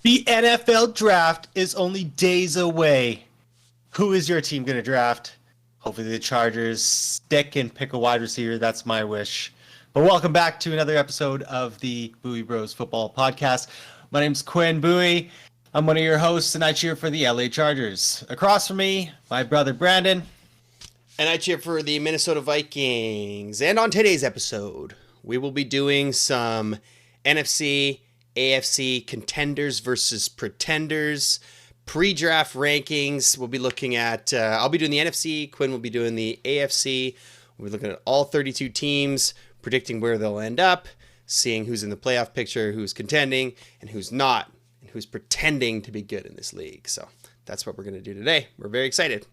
The NFL draft is only days away. Who is your team going to draft? Hopefully the Chargers stick and pick a wide receiver. That's my wish. But welcome back to another episode of the BuiBros Football Podcast. My name's Quinn Bowie. I'm one of your hosts, and I cheer for the LA Chargers. Across from me, my brother Brandon. And I cheer for the Minnesota Vikings. And on today's episode, we will be doing some NFC, AFC contenders versus pretenders, pre-draft rankings. We'll be looking at, I'll be doing the NFC, Quinn will be doing the AFC. We'll be looking at all 32 teams, predicting where they'll end up, seeing who's in the playoff picture, who's contending, and who's not, and who's pretending to be good in this league. So that's what we're going to do today. We're very excited.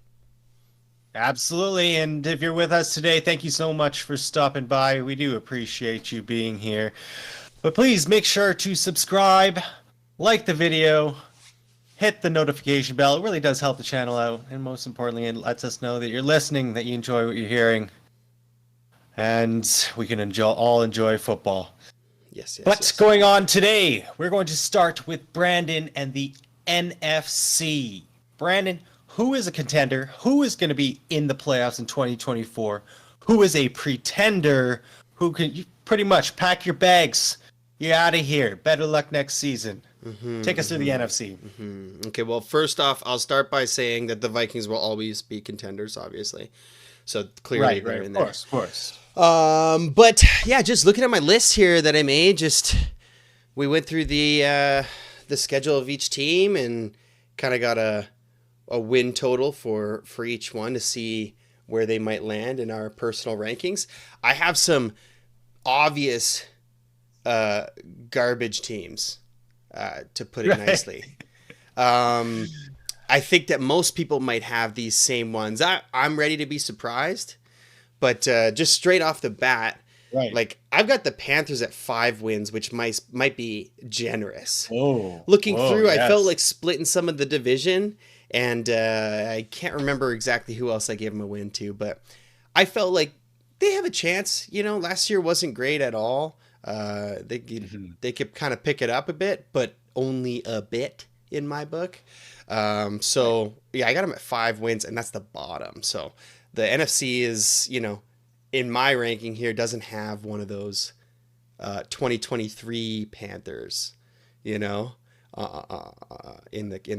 Absolutely. And if you're with us today, thank you so much for stopping by. We do appreciate you being here. But please make sure to subscribe, like the video, hit the notification bell. It really does help the channel out. And most importantly, it lets us know that you're listening, that you enjoy what you're hearing. And we can all enjoy football. Yes. What's going on today? We're going to start with Brandon and the NFC. Brandon, who is a contender? Who is going to be in the playoffs in 2024? Who is a pretender? Who can you pretty much pack your bags? You're out of here. Better luck next season. Take us through the NFC. Okay, well, first off, I'll start by saying that the Vikings will always be contenders, obviously. So clearly they're in there. Of course. But yeah, just looking at my list here that I made, we went through the schedule of each team and kind of got a win total for each one to see where they might land in our personal rankings. I have some obvious garbage teams, to put it nicely. I think that most people might have these same ones. I'm ready to be surprised, but just straight off the bat, like I've got the Panthers at 5 wins, which might be generous. Looking through, yes. I felt like splitting some of the division, and I can't remember exactly who else I gave them a win to, but I felt like they have a chance. You know, last year wasn't great at all. They could kind of pick it up a bit, but only a bit in my book. So yeah, I got them at 5 wins, and that's the bottom. So the NFC is, in my ranking here, doesn't have one of those 2023 Panthers, in the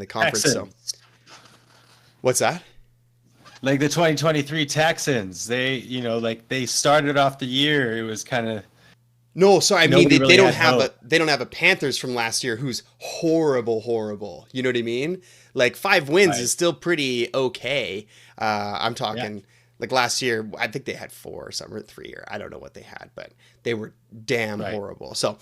conference. Texans. So what's that? Like the 2023 Texans, they started off the year. It was kind of. No, sorry. I mean, they don't have hope. they don't have a Panthers from last year who's horrible. You know what I mean? Like 5 wins is still pretty okay. I'm talking like last year. I think they had 4 or something, or 3, or I don't know what they had, but they were damn horrible. So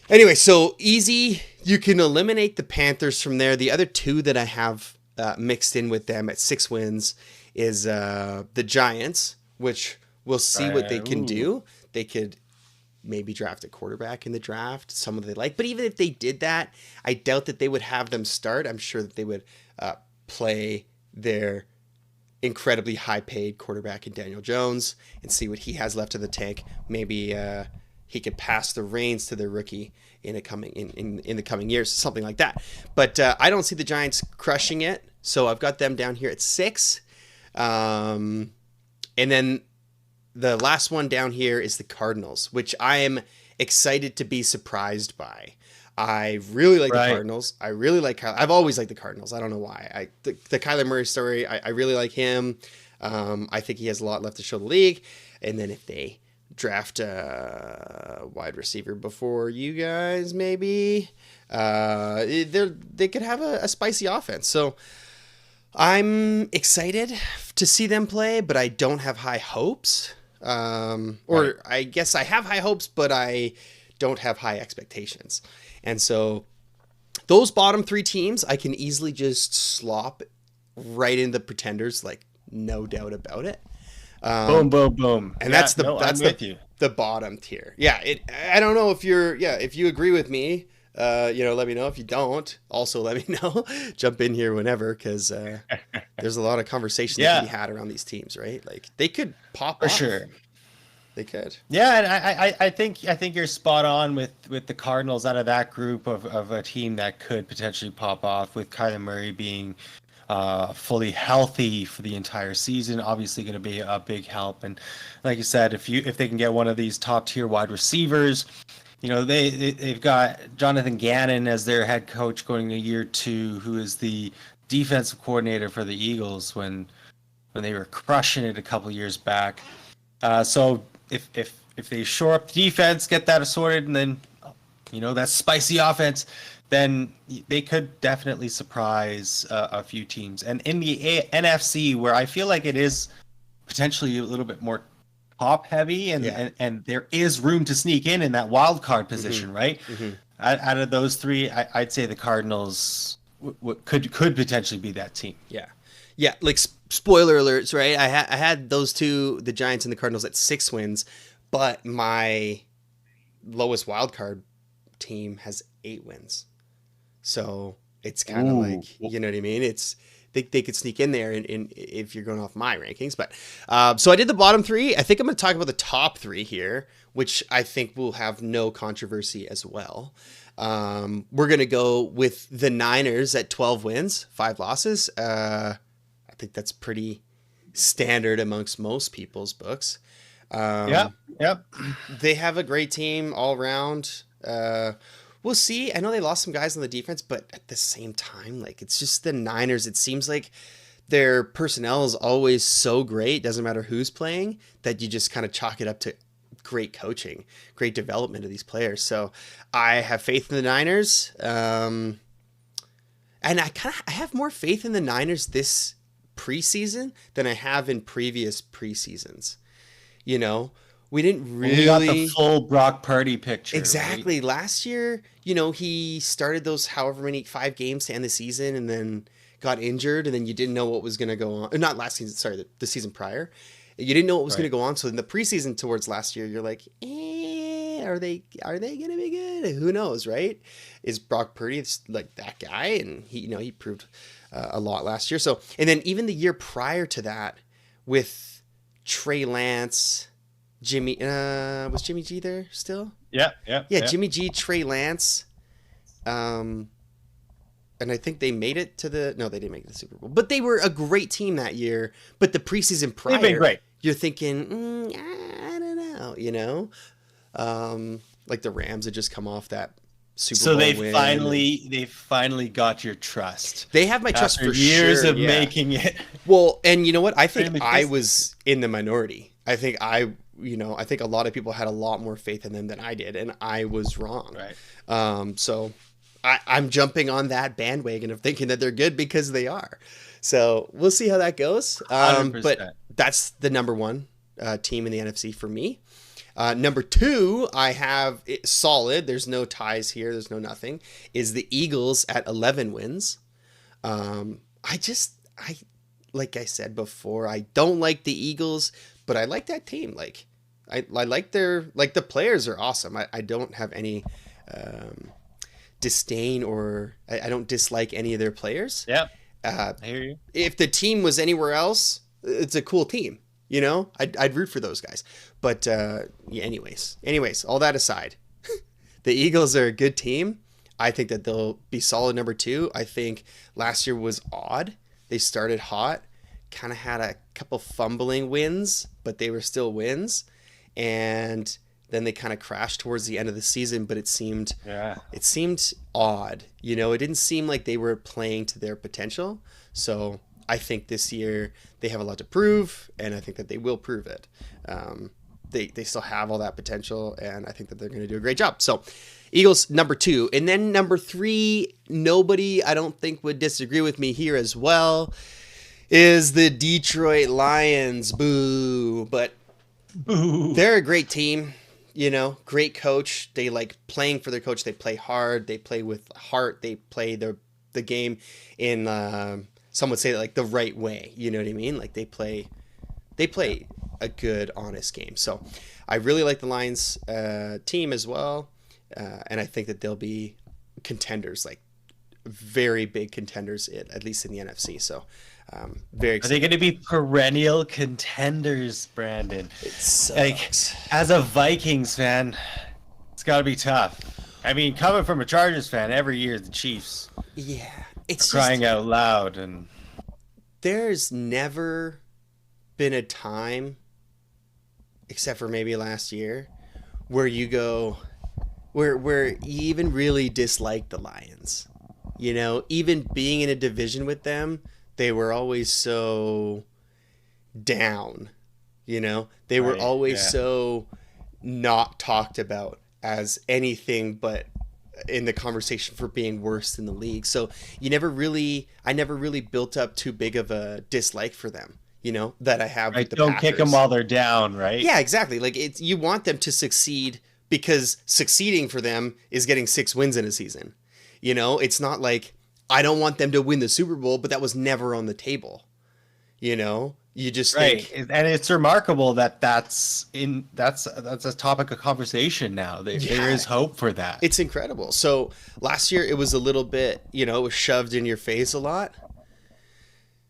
anyway, so easy. You can eliminate the Panthers from there. The other 2 that I have mixed in with them at 6 wins is the Giants, which we'll see what they can do. They could maybe draft a quarterback in the draft, someone they like. But even if they did that, I doubt that they would have them start. I'm sure that they would play their incredibly high-paid quarterback in Daniel Jones and see what he has left in the tank. Maybe he could pass the reins to their rookie in the coming years, something like that. But I don't see the Giants crushing it, so I've got them down here at 6. And then the last one down here is the Cardinals, which I am excited to be surprised by. I really like the Cardinals. I really like I've always liked the Cardinals. I don't know why. The Kyler Murray story, I really like him. I think he has a lot left to show the league. And then if they draft a wide receiver before you guys, maybe, they could have a spicy offense. So I'm excited to see them play, but I don't have high hopes. I guess I have high hopes, but I don't have high expectations. And so those bottom 3 teams, I can easily just slop right into the pretenders, like no doubt about it. Boom. And that's the bottom tier. Yeah. I don't know if you agree with me, let me know. If you don't, also let me know. Jump in here whenever, because there's a lot of conversation that can be had around these teams, right? Like they could pop for off. sure. They could. Yeah, and I think you're spot on with the Cardinals out of that group of a team that could potentially pop off with Kyler Murray being fully healthy for the entire season. Obviously, going to be a big help. And like you said, if they can get one of these top tier wide receivers, they've got Jonathan Gannon as their head coach going to year 2, who is the defensive coordinator for the Eagles when they were crushing it a couple years back. So if they shore up the defense, get that assorted, and then that spicy offense, then they could definitely surprise a few teams. And in the NFC, where I feel like it is potentially a little bit more top heavy, and there is room to sneak in that wild card position, right? Mm-hmm. Out of those three, I'd say the Cardinals could potentially be that team. Yeah. Like spoiler alerts, right? I had those two, the Giants and the Cardinals, at 6 wins, but my lowest wild card team has 8 wins. So it's kind of like, you know what I mean? They could sneak in there in if you're going off my rankings. But so I did the bottom 3. I think I'm going to talk about the top 3 here, which I think will have no controversy as well. We're going to go with the Niners at 12 wins, 5 losses. I think that's pretty standard amongst most people's books. Yep. They have a great team all around. We'll see. I know they lost some guys on the defense, but at the same time, like, it's just the Niners. It seems like their personnel is always so great, doesn't matter who's playing, that you just kind of chalk it up to great coaching, great development of these players. So I have faith in the Niners. And I have more faith in the Niners this preseason than I have in previous preseasons. We didn't really got the full Brock Purdy picture. Exactly. Right? Last year, he started those 5 games to end the season and then got injured, and then you didn't know what was going to go on. Not last season, sorry, the season prior. You didn't know what was going to go on. So in the preseason towards last year, you're like, are they going to be good? Who knows, right? Is Brock Purdy like that guy? And he proved a lot last year. So, and then even the year prior to that with Trey Lance, Jimmy, was Jimmy G there still? Yeah. Jimmy G, Trey Lance, and I think they made it to no, they didn't make it to the Super Bowl, but they were a great team that year. But the preseason prior, they've been great. You're thinking, I don't know, like the Rams had just come off that Super Bowl win. So they finally got your trust. They have my trust for years sure, of making it. Well, and you know what? I think I was in the minority. I think I think a lot of people had a lot more faith in them than I did, and I was wrong. Right. So I'm jumping on that bandwagon of thinking that they're good because they are. So we'll see how that goes. 100%. But that's the number 1 team in the NFC for me. Number 2, I have it solid. There's no ties here. There's no nothing. Is the Eagles at 11 wins. Like I said before, I don't like the Eagles, but I like that team. Like I like the players are awesome. I don't have any disdain or I don't dislike any of their players. Yeah. I hear you. If the team was anywhere else, it's a cool team. I'd root for those guys. But anyways, all that aside, the Eagles are a good team. I think that they'll be solid number 2. I think last year was odd. They started hot, kind of had a couple fumbling wins, but they were still wins. And then they kind of crashed towards the end of the season, but it seemed odd. It didn't seem like they were playing to their potential. So I think this year they have a lot to prove, and I think that they will prove it. They still have all that potential, and I think that they're going to do a great job. So Eagles, number 2. And then number 3, nobody I don't think would disagree with me here as well, is the Detroit Lions. Boo. But Boo. They're a great team. Great coach. They like playing for their coach. They play hard. They play with heart. They play the game in, some would say, like the right way. You know what I mean? Like they play a good, honest game. So I really like the Lions team as well. And I think that they'll be contenders, like very big contenders, at least in the NFC. So Very Are excited. they going to be perennial contenders, Brandon? It Like, sucks. as a Vikings fan, it's got to be tough. I mean, coming from a Chargers fan, every year the Chiefs Yeah, are it's just crying out loud, and there's never been a time, except for maybe last year, where you go, where you even really dislike the Lions. You know, even being in a division with them, they were always so down. You know, they were right, always yeah, so not talked about as anything but in the conversation for being worse than the league. So I never really built up too big of a dislike for them, you know, that I have with right. the Don't kick them Packers. while they're down, right? Yeah, exactly. Like it's you want them to succeed because succeeding for them is getting 6 wins in a season. You know, it's not like I don't want them to win the Super Bowl, but that was never on the table. You know, you just Right, think, and it's remarkable that that's a topic of conversation now. There yeah, is hope for that. it's incredible. So last year it was a little bit, you know, it was shoved in your face a lot,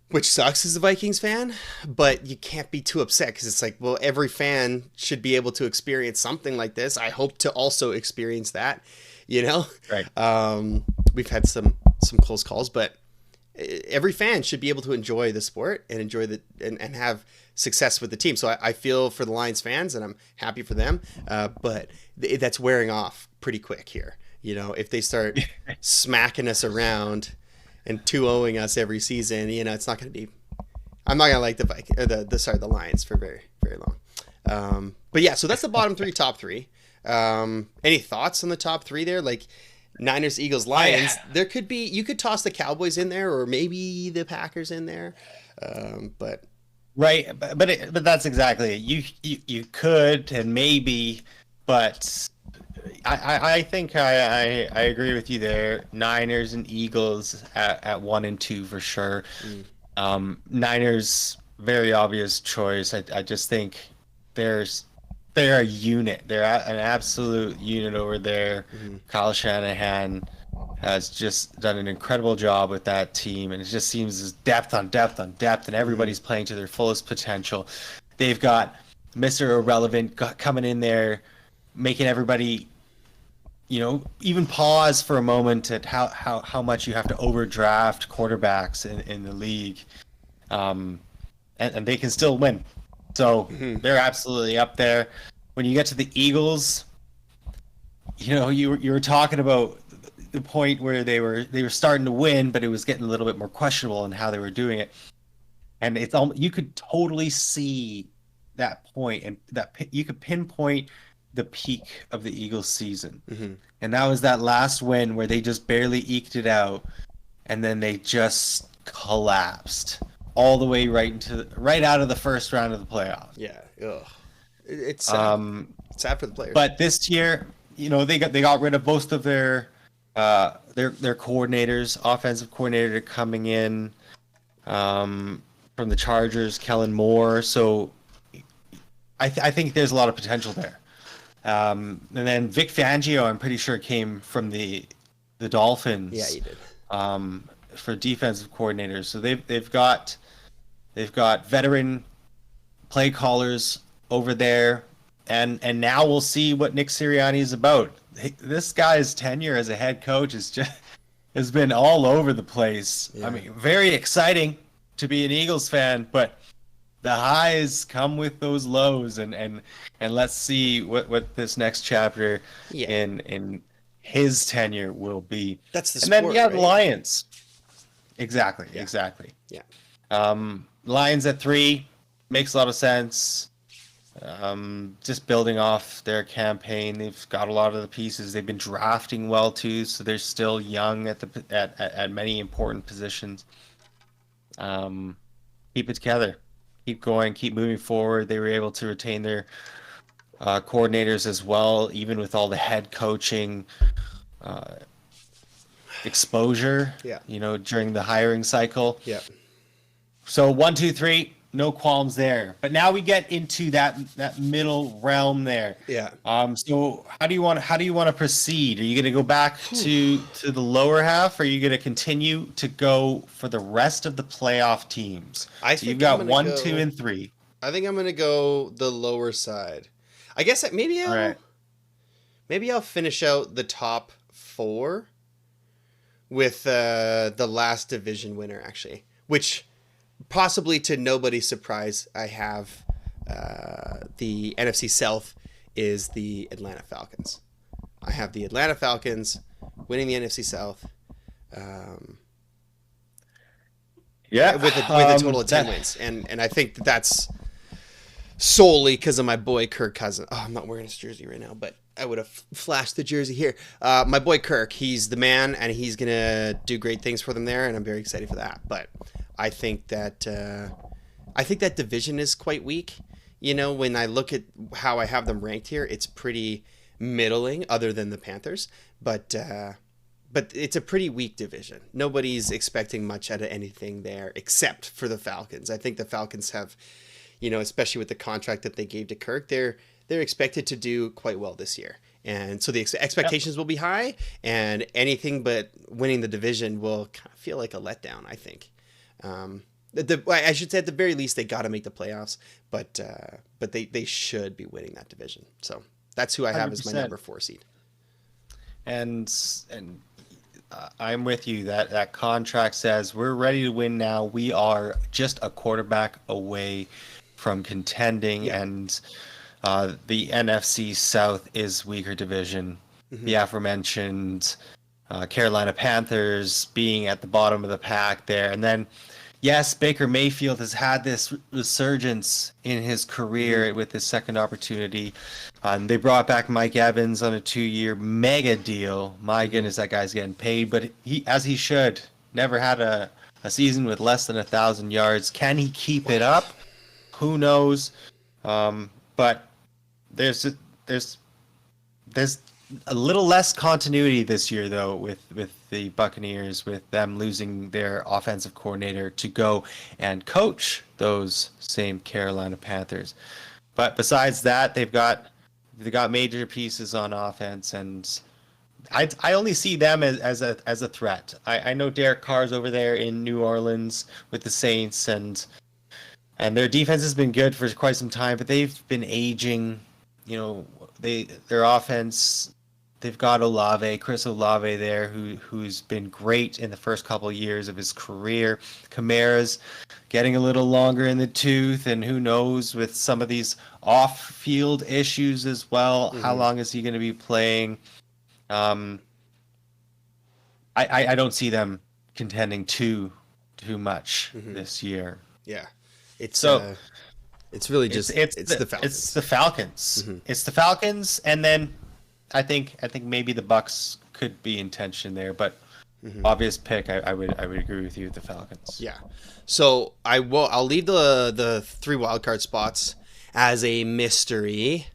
which sucks as a Vikings fan, but you can't be too upset because it's like, well, every fan should be able to experience something like this. I hope to also experience that, you know. Right. We've had some close calls, but every fan should be able to enjoy the sport and enjoy and have success with the team. So I feel for the Lions fans, and I'm happy for them, but that's wearing off pretty quick here. You know, if they start smacking us around and 2-0ing us every season, you know, it's not going to be. I'm not going to like the Lions for very very long. But yeah, so that's the bottom three, top three. Any thoughts on the top three there? Like Niners, Eagles, Lions. There could be, you could toss the Cowboys in there, or maybe the Packers in there. But Right, but that's exactly it. You could and maybe, but I think I agree with you there. Niners and Eagles at 1 and 2 for sure. Niners, very obvious choice. I just think they're a unit. They're an absolute unit over there. Kyle Shanahan has just done an incredible job with that team, and it just seems as depth on depth on depth, and everybody's playing to their fullest potential. They've got Mr. Irrelevant coming in there, making everybody, even pause for a moment at how much you have to overdraft quarterbacks in the league, and they can still win. So they're absolutely up there. When you get to the Eagles, you were talking about the point where they were starting to win, but it was getting a little bit more questionable in how they were doing it. And it's you could totally see that point, and that you could pinpoint the peak of the Eagles season. And that was that last win where they just barely eked it out, and then they just collapsed all the way right out of the first round of the playoffs. yeah, ugh. It's sad. It's sad for the players. But this year, they got rid of most of their coordinators, offensive coordinator coming in from the Chargers, Kellen Moore. So I think there's a lot of potential there. And then Vic Fangio, I'm pretty sure, came from the Dolphins. Yeah, he did. For defensive coordinators. So they've got veteran play callers over there, and now we'll see what Nick Sirianni is about. This guy's tenure as a head coach has been all over the place. Yeah. I mean, very exciting to be an Eagles fan, but the highs come with those lows, and let's see what this next chapter in his tenure will be. That's the and sport, then yeah, right? the Lions. Exactly. Yeah. Lions at 3 makes a lot of sense. Just building off their campaign, they've got a lot of the pieces. They've been drafting well too, so they're still young at many important positions. Keep it together, keep going, keep moving forward. They were able to retain their coordinators as well, even with all the head coaching exposure. Yeah. During the hiring cycle. Yeah. So 1, 2, 3. no qualms there. But now we get into that middle realm there. Yeah. So how do you want to proceed? Are you going to go back to the lower half, or are you going to continue to go for the rest of the playoff teams? I So think you've got I'm gonna 1, go, 2, and 3. I think I'm gonna go the lower side. I guess All right. maybe I'll finish out the top 4 with the last division winner, actually, which possibly to nobody's surprise, I have the NFC South is the Atlanta Falcons. I have the Atlanta Falcons winning the NFC South. Yeah, with a total of 10 wins, and I think that's solely because of my boy Kirk Cousins. Oh, I'm not wearing his jersey right now, but I would have flashed the jersey here. My boy Kirk, he's the man, and he's gonna do great things for them there, and I'm very excited for that. But I think that division is quite weak. You know, when I look at how I have them ranked here, it's pretty middling, other than the Panthers. But it's a pretty weak division. Nobody's expecting much out of anything there, except for the Falcons. I think the Falcons have, especially with the contract that they gave to Kirk, they're expected to do quite well this year. And so the expectations will be high, and anything but winning the division will kind of feel like a letdown, I think. I should say at the very least they got to make the playoffs, but they should be winning that division. So that's who I have 100%. As my number 4 seed. And I'm with you. That contract says we're ready to win now. We are just a quarterback away from contending, and the NFC South is weaker division. Mm-hmm. The aforementioned Carolina Panthers being at the bottom of the pack there, and then. Yes, Baker Mayfield has had this resurgence in his career with his second opportunity. They brought back Mike Evans on a 2-year mega deal. My goodness, that guy's getting paid, but he should. Never had a season with less than 1,000 yards. Can he keep it up? Who knows? But there's a little less continuity this year, though, with the Buccaneers, with them losing their offensive coordinator to go and coach those same Carolina Panthers. But besides that, they've got major pieces on offense, and I only see them as a threat. I know Derek Carr's over there in New Orleans with the Saints, and their defense has been good for quite some time, but they've been aging. Their offense. They've got Chris Olave there, who's been great in the first couple of years of his career. Kamara's getting a little longer in the tooth, and who knows with some of these off-field issues as well. Mm-hmm. How long is he going to be playing? I don't see them contending too much this year. Yeah, it's really just it's the Falcons. It's the Falcons. Mm-hmm. It's the Falcons, and then. I think maybe the Bucks could be in tension there, but obvious pick. I would agree with you with the Falcons. Yeah. So I'll leave the 3 wildcard spots as a mystery,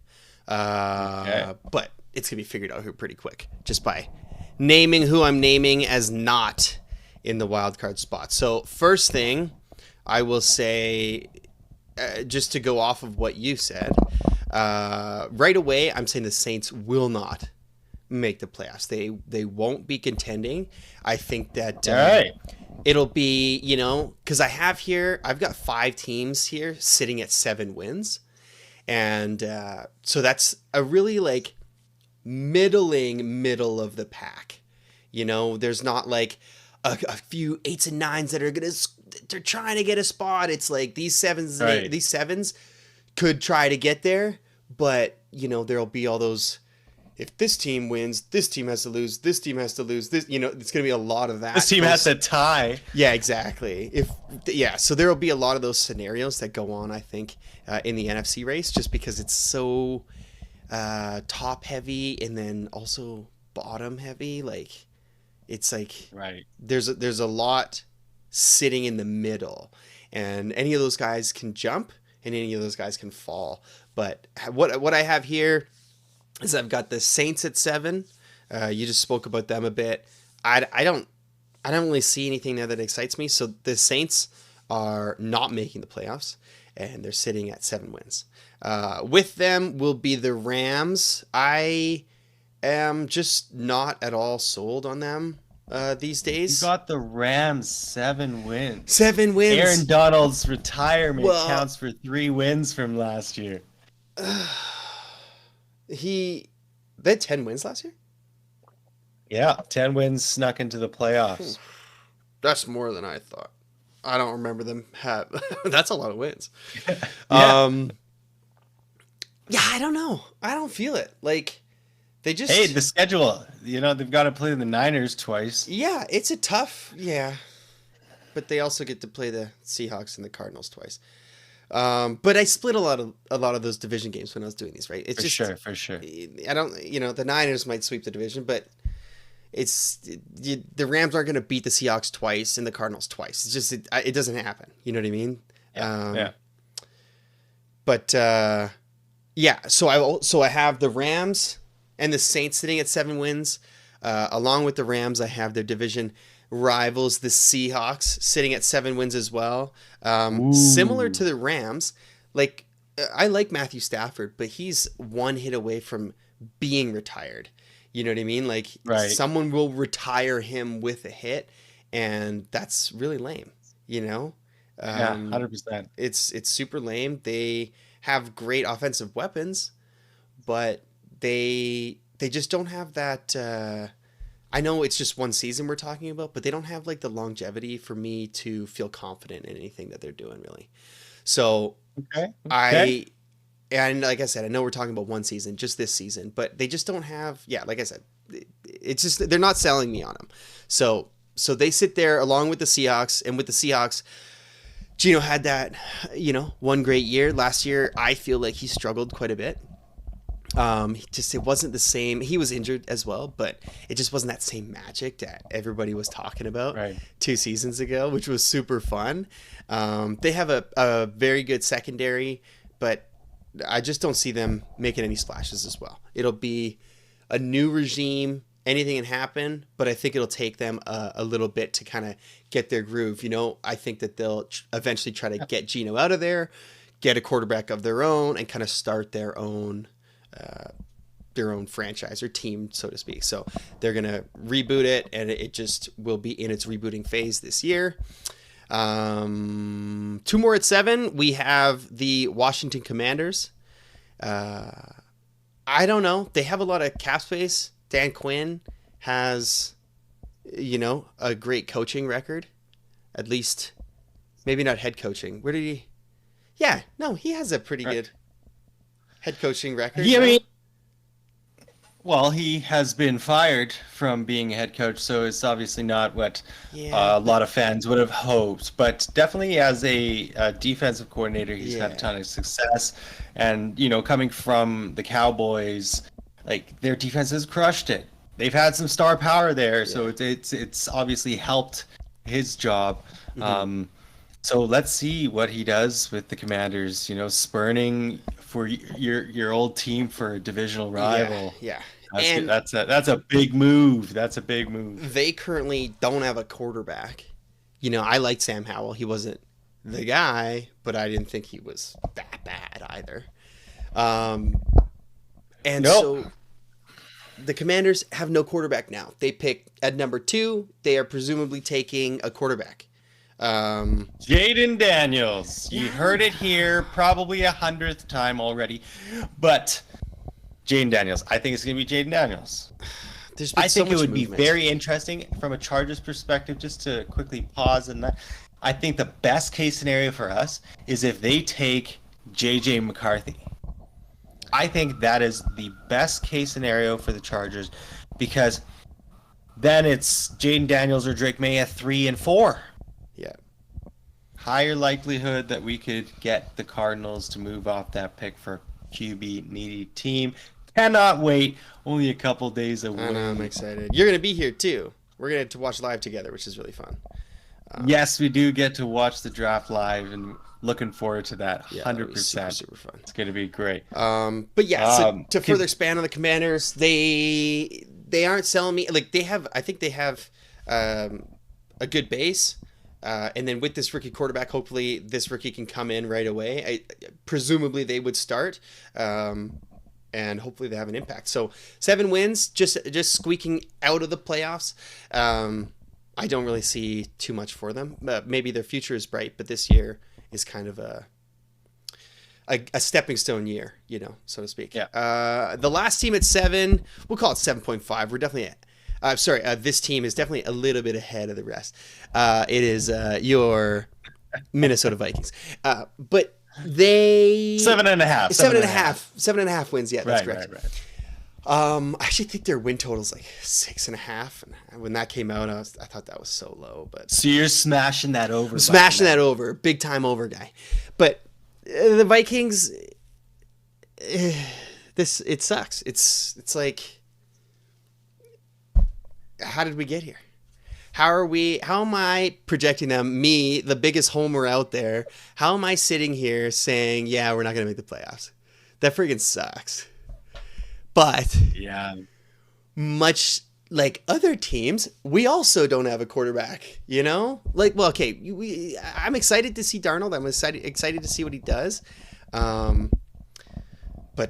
but it's gonna be figured out here pretty quick just by naming who I'm naming as not in the wildcard spot. So first thing I will say, just to go off of what you said. Right away, I'm saying the Saints will not make the playoffs. They won't be contending. I think that it'll be, because I've got 5 teams here sitting at 7 wins. And so that's a really middle of the pack. There's not a few 8s and 9s that they're trying to get a spot. It's like these 7s could try to get there. But, there'll be all those, if this team wins, this team has to lose, this team has to lose, it's going to be a lot of that. This team has to tie. Yeah, exactly. So there'll be a lot of those scenarios that go on, I think, in the NFC race, just because it's so top heavy and then also bottom heavy. It's there's a lot sitting in the middle, and any of those guys can jump and any of those guys can fall. But what I have here is I've got the Saints at 7. You just spoke about them a bit. I don't really see anything there that excites me. So the Saints are not making the playoffs, and they're sitting at 7 wins. With them will be the Rams. I am just not at all sold on them these days. You got the Rams 7 wins. 7 wins. Aaron Donald's retirement Well, counts for 3 wins from last year. They had 10 wins last year? Yeah, 10 wins snuck into the playoffs. That's more than I thought. I don't remember them have. That's a lot of wins. Yeah. Yeah, I don't know. I don't feel it. Like, they just. Hey, the schedule. You know, they've got to play the Niners twice. Yeah, it's a tough. Yeah. But they also get to play the Seahawks and the Cardinals twice. But I split a lot of those division games when I was doing these, right? It's For sure. I don't, the Niners might sweep the division, but the Rams aren't going to beat the Seahawks twice and the Cardinals twice. It's just, it doesn't happen. You know what I mean? Yeah. But yeah, so I have the Rams and the Saints sitting at 7 wins. Along with the Rams, I have their division rivals, the Seahawks, sitting at 7 wins as well. Similar to the Rams, like, I like Matthew Stafford, but he's 1 hit away from being retired. You know what I mean? Like, someone will retire him with a hit, and that's really lame, Yeah, 100%. It's super lame. They have great offensive weapons, but they just don't have that. I know it's just 1 season we're talking about, but they don't have like the longevity for me to feel confident in anything that they're doing, really. So and like I said, I know we're talking about 1 season, just this season, but they just don't have. Yeah, like I said, it's just they're not selling me on them. So they sit there along with the Seahawks, and with the Seahawks, Gino had that, 1 great year. Last year, I feel like he struggled quite a bit. It wasn't the same. He was injured as well, but it just wasn't that same magic that everybody was talking about 2 seasons ago, which was super fun. They have a very good secondary, but I just don't see them making any splashes as well. It'll be a new regime. Anything can happen, but I think it'll take them a little bit to kind of get their groove. I think that they'll eventually try to get Gino out of there, get a quarterback of their own, and kind of start their own franchise or team, so to speak. So they're going to reboot it, and it just will be in its rebooting phase this year. 2 more at 7. We have the Washington Commanders. I don't know. They have a lot of cap space. Dan Quinn has, a great coaching record. At least, maybe not head coaching. Where did he? Yeah, no, he has a pretty good head coaching record. Yeah, well, he has been fired from being a head coach, so it's obviously not what a lot of fans would have hoped. But definitely as a defensive coordinator, he's had a ton of success. And, coming from the Cowboys, like, their defense has crushed it. They've had some star power there, so it's obviously helped his job. So let's see what he does with the Commanders, spurning for your old team for a divisional rival. Yeah. That's a big move. That's a big move. They currently don't have a quarterback. I liked Sam Howell. He wasn't the guy, but I didn't think he was that bad either. So the Commanders have no quarterback now. They pick at number 2. They are presumably taking a quarterback. Jaden Daniels. You heard it here probably 100th time already. But Jaden Daniels. I think it's going to be Jaden Daniels. I think it would be very interesting from a Chargers perspective, just to quickly pause and that. I think the best case scenario for us is if they take JJ McCarthy. I think that is the best case scenario for the Chargers, because then it's Jaden Daniels or Drake May at 3 and 4. Yeah. Higher likelihood that we could get the Cardinals to move off that pick for QB needy team. Cannot wait. Only a couple days away. I know, I'm excited. You're going to be here too. We're going to watch live together, which is really fun. Yes, we do get to watch the draft live, and looking forward to that. 100%. Super fun. It's going to be great. But yeah, so to further expand on the Commanders, they aren't selling me. Like, I think they have a good base, And then with this rookie quarterback, hopefully this rookie can come in right away. Presumably they would start, and hopefully they have an impact. So 7 wins, just squeaking out of the playoffs. I don't really see too much for them. Maybe their future is bright, but this year is kind of a stepping stone year, so to speak. Yeah. The last team at 7, we'll call it 7.5. We're definitely this team is definitely a little bit ahead of the rest. It is your Minnesota Vikings. But they 7.5. 7.5 wins. Yeah, that's correct. Right. I actually think their win total is like 6.5. And when that came out, I thought that was so low. But So you're smashing that over. Big time over guy. But the Vikings, it sucks. It's like, how did we get here? How am I projecting them? Me, the biggest homer out there. How am I sitting here saying, yeah, we're not going to make the playoffs? That freaking sucks. But yeah, much like other teams, we also don't have a quarterback, Like, well, okay, I'm excited to see Darnold. I'm excited to see what he does. But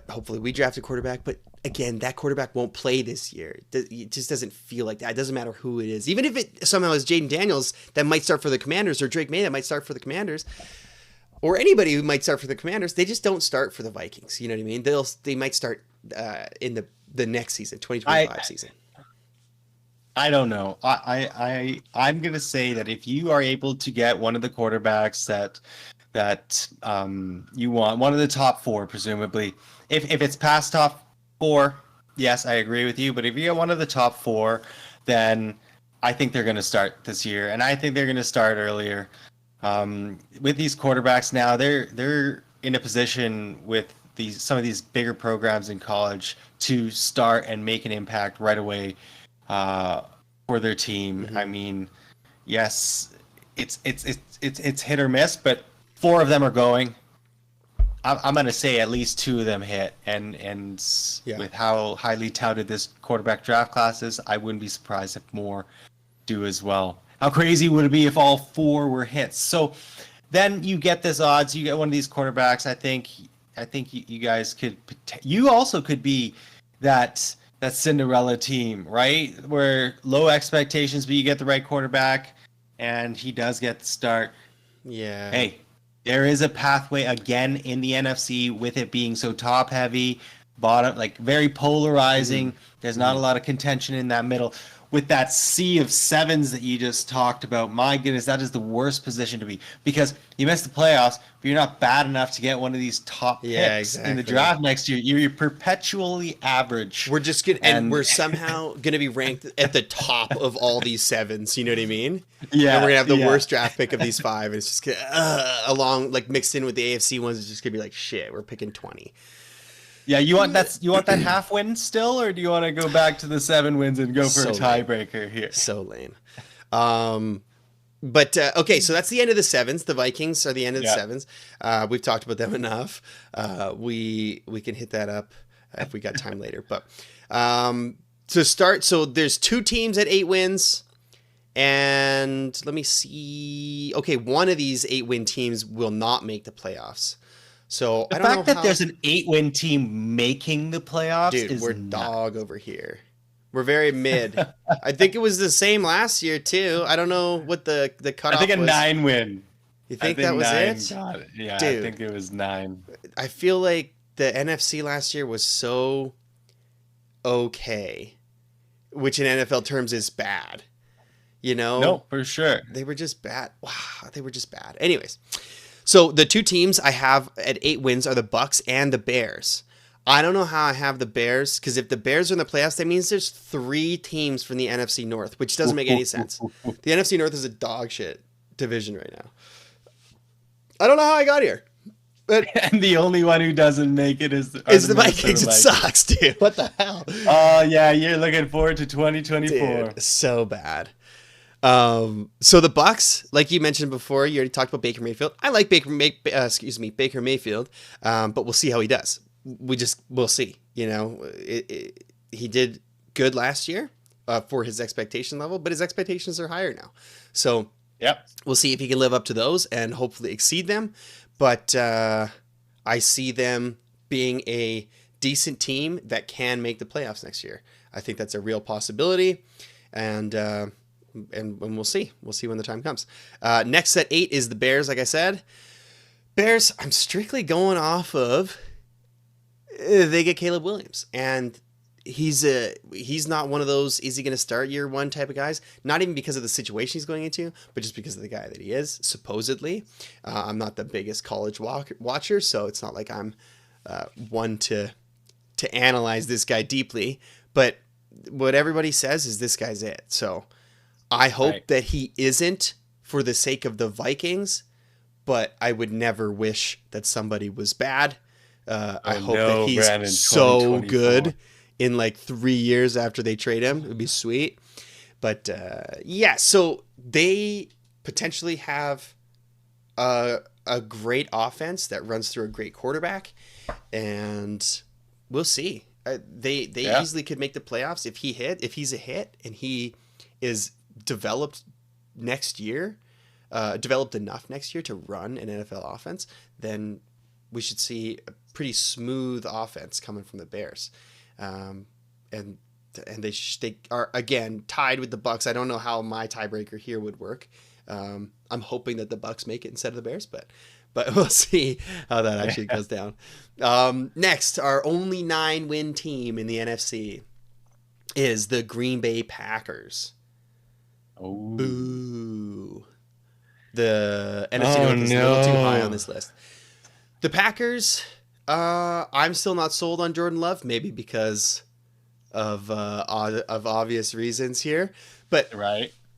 hopefully we draft a quarterback. But again, that quarterback won't play this year. It just doesn't feel like that. It doesn't matter who it is. Even if it somehow is Jaden Daniels that might start for the Commanders, or Drake May that might start for the Commanders, or anybody who might start for the Commanders, they just don't start for the Vikings. You know what I mean? They might start in the next season, 2025 season. I don't know. I'm gonna say that if you are able to get one of the quarterbacks that you want, one of the top 4, presumably, if it's past top 4, yes, I agree with you. But if you get one of the top 4, then I think they're gonna start this year, and I think they're gonna start earlier. With these quarterbacks now, they're in a position with some of these bigger programs in college to start and make an impact right away for their team. Mm-hmm. I mean, yes, it's hit or miss, but 4 of them are going. I'm going to say at least 2 of them hit, and with how highly touted this quarterback draft class is, I wouldn't be surprised if more do as well. How crazy would it be if all 4 were hits? So then you get this odds. You get one of these quarterbacks. I think you guys could. You also could be that Cinderella team, right? Where low expectations, but you get the right quarterback, and he does get the start. Yeah. Hey, there is a pathway again in the NFC with it being so top heavy, bottom, like very polarizing. Mm-hmm. There's not a lot of contention in that middle. With that sea of 7s that you just talked about, my goodness, that is the worst position to be, because you miss the playoffs, but you're not bad enough to get one of these top picks in the draft next year. You're perpetually average. We're just gonna, and we're somehow gonna be ranked at the top of all these 7s. You know what I mean? Yeah. And we're gonna have the worst draft pick of these 5, and it's just gonna, along like mixed in with the AFC ones. It's just gonna be like, shit, we're picking 20. Yeah, you want that half win still, or do you want to go back to the 7 wins and go for a tiebreaker here? So lame. But okay, so that's the end of the 7s. The Vikings are the end of the 7s. We've talked about them enough. We can hit that up if we got time later. But to start, so there's 2 teams at 8 wins. And let me see. Okay, one of these 8-win teams will not make the playoffs. So the fact that there's an 8-win team making the playoffs, dude, we're dog over here. We're very mid. I think it was the same last year too. I don't know what the cutoff was. I think a 9-win. You think that was it? Got it. Yeah, dude, I think it was 9. I feel like the NFC last year was so okay, which in NFL terms is bad. No, for sure. They were just bad. Wow, they were just bad. Anyways. So the 2 teams I have at 8 wins are the Bucks and the Bears. I don't know how I have the Bears, because if the Bears are in the playoffs, that means there's 3 teams from the NFC North, which doesn't make any sense. The NFC North is a dog shit division right now. I don't know how I got here. But and the only one who doesn't make it is the Vikings. It sucks, dude. What the hell? Oh, yeah, you're looking forward to 2024. Dude, so bad. So the Bucks, like you mentioned before, you already talked about Baker Mayfield. I like Baker Mayfield, but we'll see how he does. We'll see. He did good last year for his expectation level, but his expectations are higher now. So Yep. We'll see if he can live up to those and hopefully exceed them. But I see them being a decent team that can make the playoffs next year. I think that's a real possibility, and we'll see. We'll see when the time comes. Next at 8 is the Bears. Like I said, Bears. I'm strictly going off of they get Caleb Williams, and he's not one of those is he going to start year one type of guys. Not even because of the situation he's going into, but just because of the guy that he is. Supposedly, I'm not the biggest college watcher, so it's not like I'm one to analyze this guy deeply. But what everybody says is this guy's it. So I hope that he isn't for the sake of the Vikings, but I would never wish that somebody was bad. I hope that he's Brandon, so good in like 3 years after they trade him. It would be sweet. But yeah, so they potentially have a great offense that runs through a great quarterback, and we'll see. They easily could make the playoffs if he's a hit and he is developed enough next year to run an NFL offense. Then we should see a pretty smooth offense coming from the Bears, and they are again tied with the Bucks. I don't know how my tiebreaker here would work. I'm hoping that the Bucks make it instead of the Bears, but we'll see how that actually goes down. Next, our only 9-win team in the NFC is the Green Bay Packers. Oh. Boo. The NFC North is a little too high on this list. The Packers, I'm still not sold on Jordan Love, maybe because of obvious reasons here, but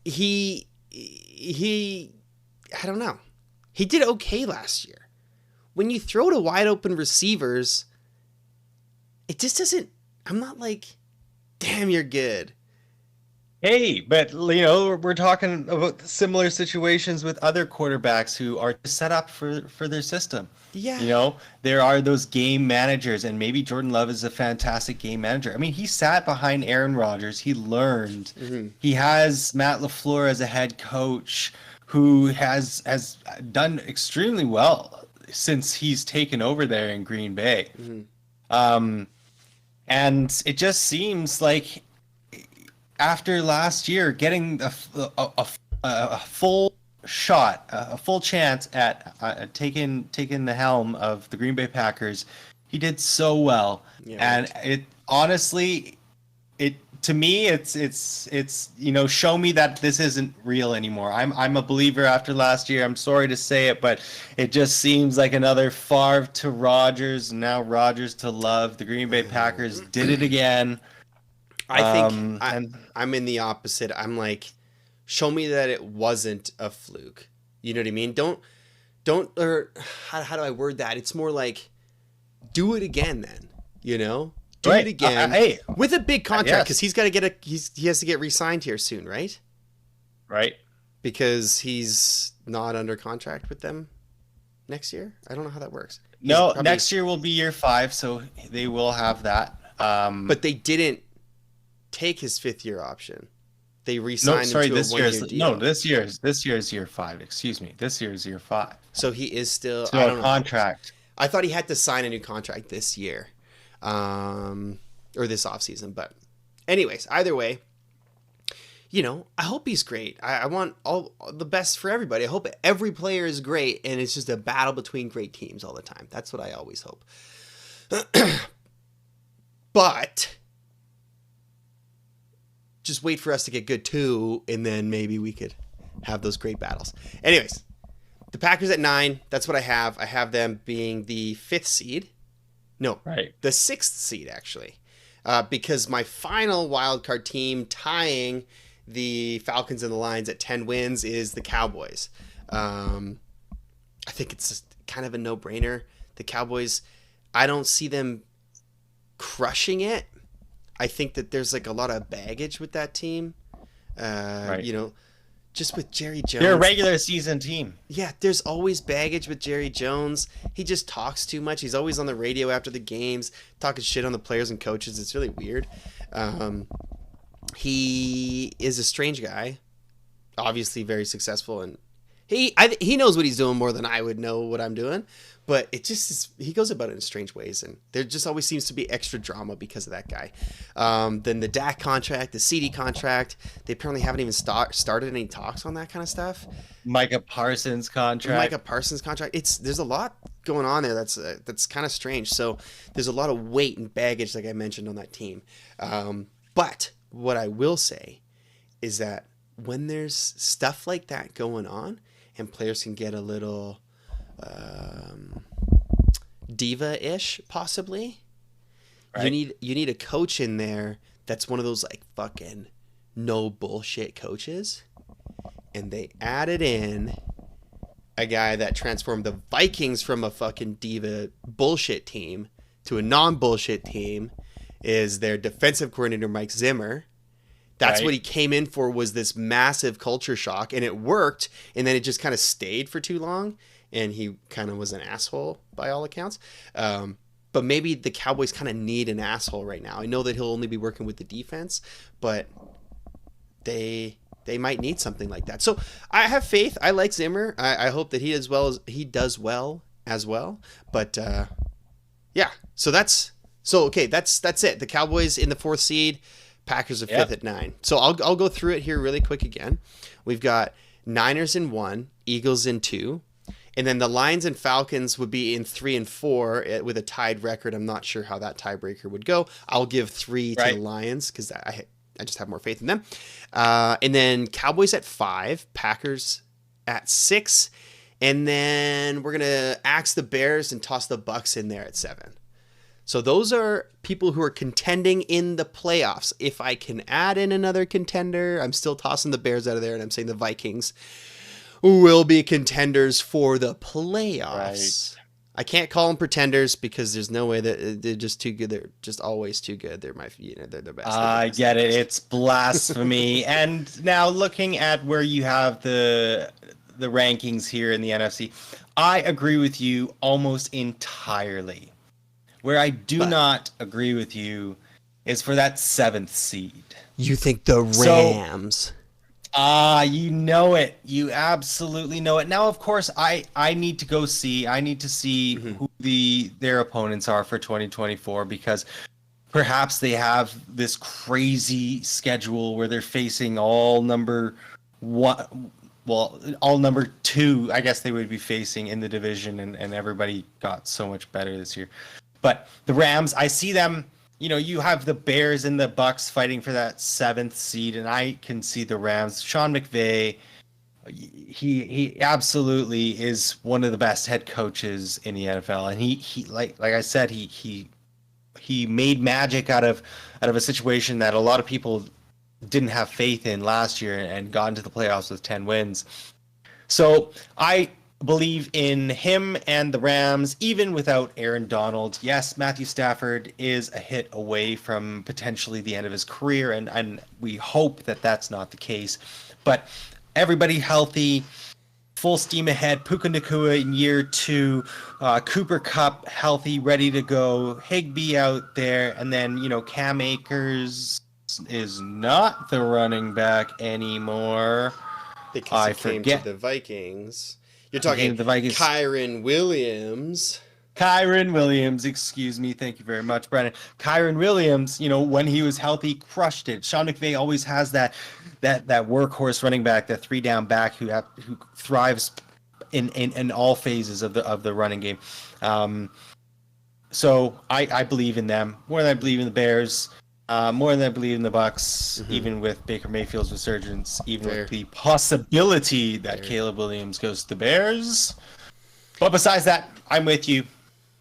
he I don't know. He did okay last year. When you throw to wide open receivers, it just doesn't. I'm not like, damn, you're good. Hey, but we're talking about similar situations with other quarterbacks who are set up for their system. Yeah. There are those game managers, and maybe Jordan Love is a fantastic game manager. I mean, he sat behind Aaron Rodgers. He learned. Mm-hmm. He has Matt LaFleur as a head coach who has done extremely well since he's taken over there in Green Bay. Mm-hmm. And it just seems like after last year, getting a full shot, a full chance at taking the helm of the Green Bay Packers, he did so well. Yeah, and it honestly, to me, it's show me that this isn't real anymore. I'm a believer after last year. I'm sorry to say it, but it just seems like another Favre to Rodgers, now Rodgers to Love. The Green Bay Packers did it again. I think I'm in the opposite. I'm like, show me that it wasn't a fluke. You know what I mean? Don't, or how do I word that? It's more like, do it again then, Do it again with a big contract, because he's got to he has to get re-signed here soon, right? Right. Because he's not under contract with them next year. I don't know how that works. Next year will be year 5, so they will have that. But they didn't take his 5th-year option. They re-signed him to a 1-year deal. This year is year 5. Excuse me. This year is year 5. So he is still on contract. I thought he had to sign a new contract this year, or this offseason. But anyways, either way, I hope he's great. I want all the best for everybody. I hope every player is great, and it's just a battle between great teams all the time. That's what I always hope. But just wait for us to get good too, and then maybe we could have those great battles. Anyways, the Packers at 9. That's what I have. I have them being the 5th seed. No, right. The 6th seed, actually. Because my final wildcard team tying the Falcons and the Lions at 10 wins is the Cowboys. I think it's just kind of a no-brainer. The Cowboys, I don't see them crushing it. I think that there's like a lot of baggage with that team. Right. Just with Jerry Jones. They're a regular season team. Yeah, there's always baggage with Jerry Jones. He just talks too much. He's always on the radio after the games, talking shit on the players and coaches. It's really weird. He is a strange guy. obviously very successful, and he knows what he's doing more than I would know what I'm doing. But it just is, he goes about it in strange ways, and there just always seems to be extra drama because of that guy. Then the Dak contract, the CD contract, they apparently haven't even started any talks on that kind of stuff. Micah Parsons contract. There's a lot going on there that's kind of strange. So there's a lot of weight and baggage, like I mentioned, on that team. But what I will say is that when there's stuff like that going on, and players can get a little diva-ish, possibly. Right. You need a coach in there that's one of those like fucking no bullshit coaches, and they added in a guy that transformed the Vikings from a fucking diva bullshit team to a non-bullshit team. Is their defensive coordinator Mike Zimmer. That's right. What he came in for, was this massive culture shock, and it worked, and then it just kind of stayed for too long. And he kind of was an asshole by all accounts. But maybe the Cowboys kind of need an asshole right now. I know that he'll only be working with the defense, but they might need something like that. So I have faith. I like Zimmer. I hope that he does well as well. But yeah, so that's it. The Cowboys in the 4th seed, Packers are 5th at 9. So I'll go through it here really quick again. We've got Niners in 1, Eagles in 2. And then the Lions and Falcons would be in 3 and 4 with a tied record. I'm not sure how that tiebreaker would go. I'll give 3 to the Lions because I just have more faith in them. And then Cowboys at 5, Packers at 6. And then we're going to axe the Bears and toss the Bucks in there at 7. So those are people who are contending in the playoffs. If I can add in another contender, I'm still tossing the Bears out of there, and I'm saying the Vikings will be contenders for the playoffs. Right. I can't call them pretenders because there's no way that they're just too good. They're just always too good. They're they're the best. I get it. It's blasphemy. And now looking at where you have the rankings here in the NFC, I agree with you almost entirely. Where I do not agree with you is for that 7th seed. You think the Rams? You know it. You absolutely know it. Now, of course, I need to go see. I need to see who their opponents are for 2024, because perhaps they have this crazy schedule where they're facing all number 2, I guess they would be facing in the division, and everybody got so much better this year. But the Rams, I see them, you have the Bears and the Bucks fighting for that 7th seed, and I can see the Rams. Sean McVay, he absolutely is one of the best head coaches in the NFL, and he like I said, he made magic out of a situation that a lot of people didn't have faith in last year, and got into the playoffs with 10 wins. So I believe in him and the Rams, even without Aaron Donald. Yes, Matthew Stafford is a hit away from potentially the end of his career, and we hope that that's not the case. But everybody healthy, full steam ahead. Puka Nacua in year 2, Cooper Kupp healthy, ready to go. Higbee out there, and then Cam Akers is not the running back anymore. Because he came to the Vikings. You're talking the Vikings. Kyren Williams, excuse me. Thank you very much, Brennan. Kyren Williams, when he was healthy, crushed it. Sean McVay always has that workhorse running back, that 3-down back who thrives in all phases of the running game. So I believe in them more than I believe in the Bears. More than I believe in the Bucks, even with Baker Mayfield's resurgence, even with the possibility that Caleb Williams goes to the Bears. But besides that, I'm with you.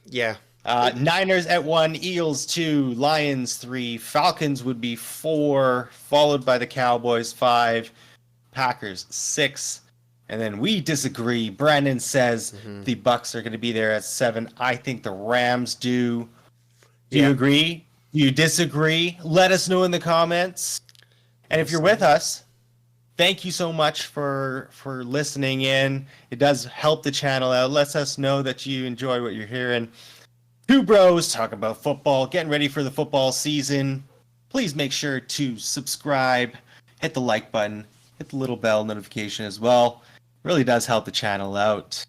Yeah. Niners at 1, Eagles 2, Lions 3, Falcons would be 4, followed by the Cowboys 5, Packers 6, and then we disagree. Brandon says the Bucks are going to be there at 7. I think the Rams do. Do you agree? You disagree? Let us know in the comments. And if you're with us, thank you so much for listening in. It does help the channel out. Lets us know that you enjoy what you're hearing. 2 bros talk about football, getting ready for the football season. Please make sure to subscribe, hit the like button, hit the little bell notification as well. Really does help the channel out.